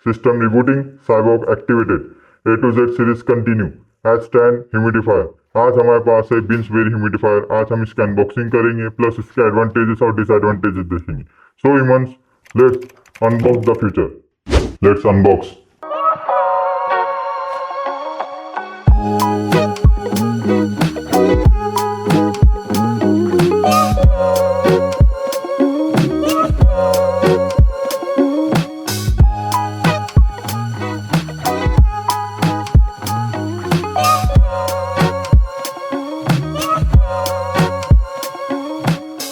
System rebooting, Cyborg activated. A to Z series continue. #10 Humidifier. आज हमारे पास है बिन्सबेरी humidifier. आज हम इसका अनबॉक्सिंग करेंगे प्लस इसके एडवांटेजेस और डिसएडवांटेजेस देखेंगे। So humans, let's unbox the future. Let's unbox.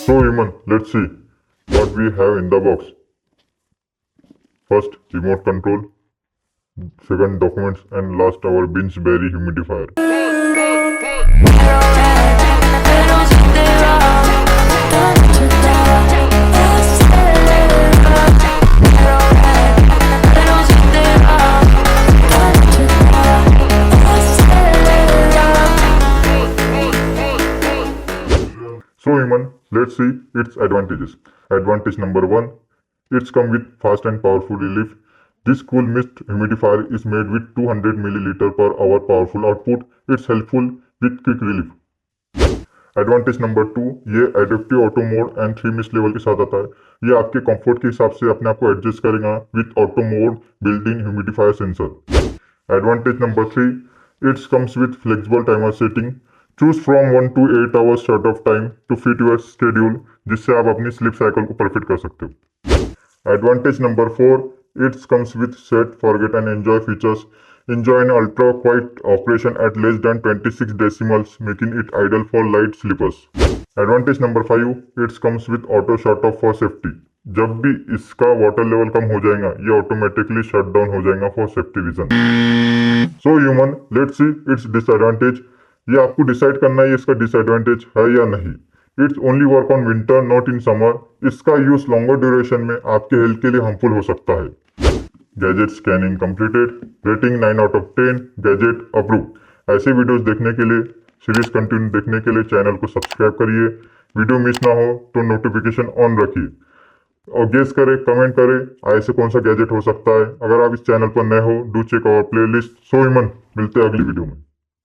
So human, let's see what we have in the box. First, remote control. Second, documents, and last, our Binsberry humidifier. So human, let's see its advantages. Advantage number 1, it's come with fast and powerful relief. This cool mist humidifier is made with 200 milliliter per hour powerful output. It's helpful with quick relief. Advantage number 2, ये adaptive auto mode and 3 mist level के साथ आता है। ये आपके comfort के हिसाब से अपने आप को एडजस्ट करेगा with auto mode built in humidifier sensor. Advantage number 3, it comes with flexible timer setting. Choose from 1 to 8 hours short of time to fit your schedule, जिससे आप अपनी स्लीप साइकिल को परफेक्ट कर सकते हो। Advantage number 4, it comes with set, forget and enjoy features. Enjoy an ultra quiet operation at less than 26 decibels, making it ideal for light sleepers. Advantage number 5, it comes with auto shut off for safety. जब भी इसका water level कम हो जाएगा, ये automatically shut down हो जाएगा for safety reason. So human, let's see it's disadvantage. ये आपको डिसाइड करना है इसका डिसएडवांटेज है या नहीं। It's only work on winter, not in summer. इसका यूज लॉन्गर ड्यूरेशन में आपके हेल्थ के लिए हार्मफुल हो सकता है। Gadget scanning completed. Rating 9 out of 10। Gadget approve. ऐसे वीडियोस देखने के लिए, सीरीज कंटिन्यू देखने के लिए चैनल को सब्सक्राइब करिए। वीडियो मिस ना हो तो नोटिफिकेशन ऑन रखिए और गेस करें, कमेंट करें ऐसे कौन सा गैजेट हो सकता है। अगर आप इस चैनल पर नए हो, do check our playlist. So human, मिलते हैं अगली वीडियो में।